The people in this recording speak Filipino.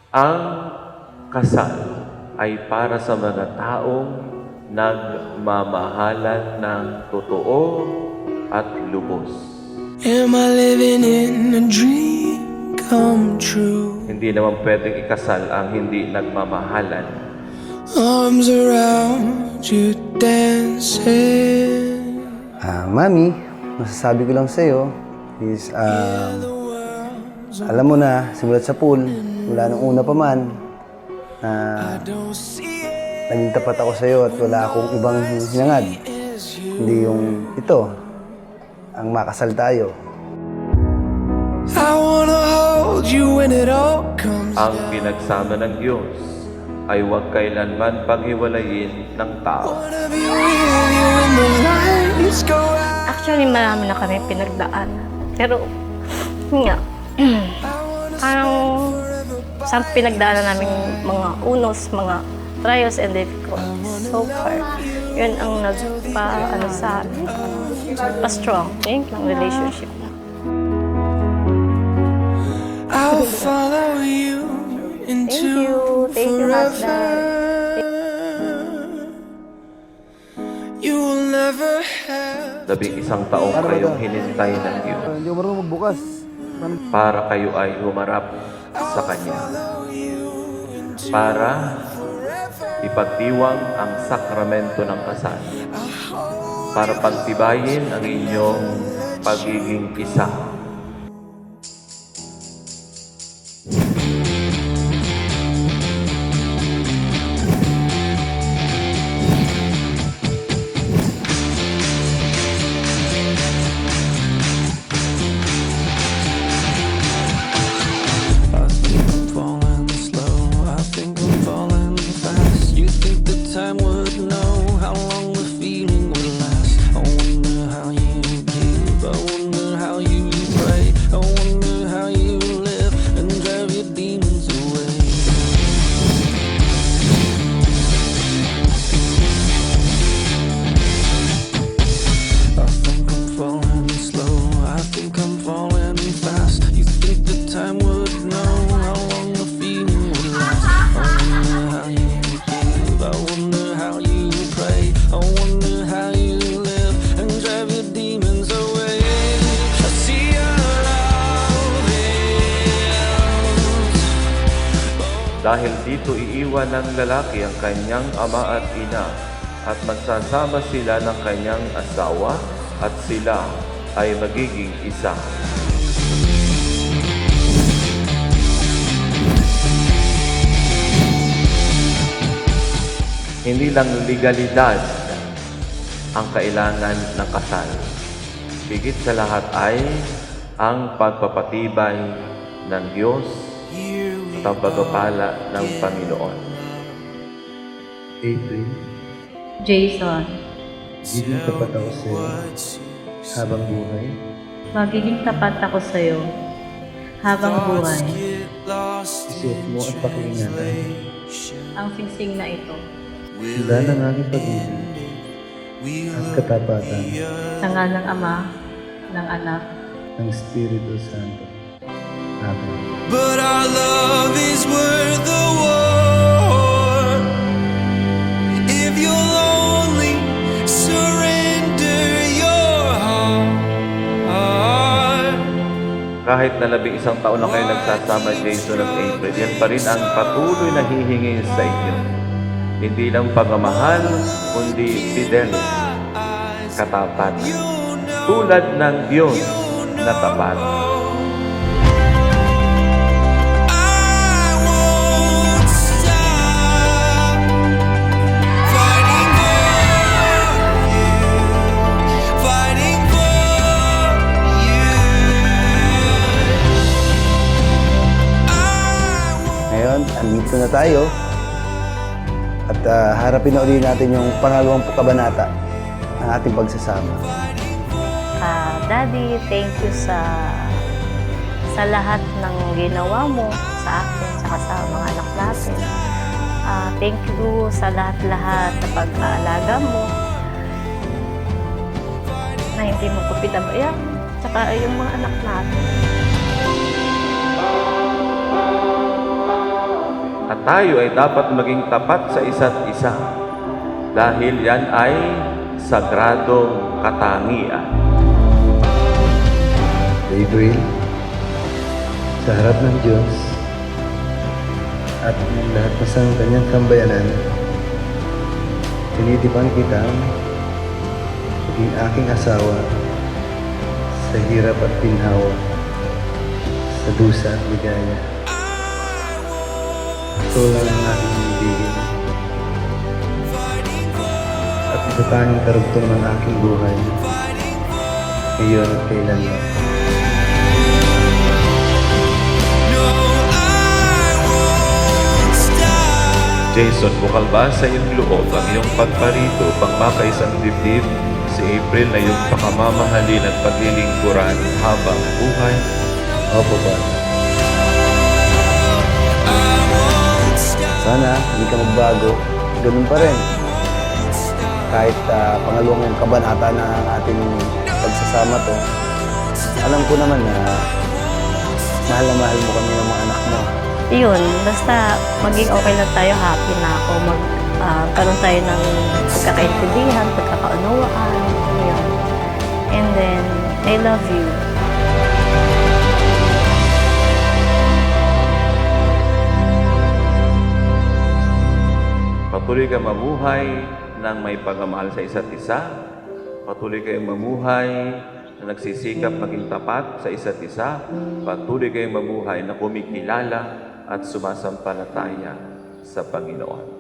Ang kasal ay para sa mga taong nagmamahalan ng totoo at lubos. Am I living in a dream come true? Hindi naman pwedeng ikasal ang hindi nagmamahalan. Arms around you dancing. Mami, masasabi ko lang sa'yo is, alam mo na, simulat sa pool, mula nung una pa man, naging tapat ako sa'yo at wala akong ibang hinangad. Hindi yung ito, ang makasal tayo. I wanna hold you when it all comes. Ang pinagsama ng Diyos ay huwag kailanman paghiwalayin ng tao. Wanna be with you when the lights go out. Actually, marami na kami pinagdaanan. Pero, yun nga, parang sa pinagdaanan namin mga unos, mga trials and difficulties so far, yun ang sa amin, pa-strong, yun ang relationship na. I'll follow you into Thank you, forever. husband. You will never have 11 taong kayong hinintay ng Diyos Hindi ko marunong magbukas. para kayo ay humarap sa Kanya. Para ipagdiwang ang sakramento ng kasal. Para pagtibayin ang inyong pagiging isa. falling slow. I think I'm falling fast. You think the time would know how long the feeling would last. I wonder how you give. I wonder how you pray. I wonder how you live and drive your demons away. I think I'm falling slow. I think I'm falling fast. You think the time would know how long the feeling would last. I wonder how you give. I wonder how you pray. I wonder how you live and drive your demons away. I see your love Dahil dito iiwan ng lalaki ang kanyang ama at ina at magsasama sila ng kanyang asawa at sila ay magiging isa. Hindi lang legalidad ang kailangan ng kasal. Higit sa lahat ay ang pagpapatibay ng Diyos at ang pagpapala ng Panginoon. April, Jason, giging tapat ako sa'yo habang buhay. magiging tapat ako sa'yo habang buhay. Isuot mo at pakiingatan. Ang singsing na ito, Handa ng aking pag-ibig at katapatan sa ngalan ng Ama, ng Anak, ng Espiritu Santo. Amen. But our love is worth the war. If you'll only surrender your heart. Kahit na 11 taon na kayo nagsasama, Jason at April, yan pa rin ang patuloy na hihingin sa inyo. Hindi lang pagmamahal, kundi fidelity, katapatan. Tulad ng Diyos na tapat. I won't stop fighting for you. Ngayon, andito na tayo. At harapin na ulit natin yung pangalawang kabanata ng ating pagsasama. Daddy, thank you sa lahat ng ginawa mo sa akin at sa mga anak natin. Thank you sa lahat-lahat sa pag-aalaga mo na hindi mo ko pinabayaan, tsaka yung mga anak natin. At tayo ay dapat maging tapat sa isa't isa dahil yan ay sagradong katangian. Gabriel, sa harap ng Diyos at ng lahat ng sa kanyang sambayanan, tinitipan kita maging aking asawa sa hirap at pinhawa, sa dusa at ligaya. Ito lang ang aking ibigin at ito tanging karugtong ng aking buhay, ngayon at kailanman. Jason, bukal ba sa iyong loob ang iyong pagparito pang makaisang dibdib si April na iyong pakamamahalin at paglilingkuran habang buhay? Opo ba? Sana hindi ka magbago. Ganun pa rin. Kahit pangalawang kabanata na ang ating pagsasama to, alam ko naman na mahal mo kami ng mga anak mo. Yun, basta maging okay lang tayo, happy na ako. Karoon tayo ng pagkakaintindihan, pagkakaunawaan. Yun. And then, I love you. Patuloy kang mamuhay ng may pagmamahal sa isa't isa. Patuloy kayong mamuhay na nagsisikap maging tapat sa isa't isa. Patuloy kayong mamuhay na kumikilala at sumasampalataya sa Panginoon.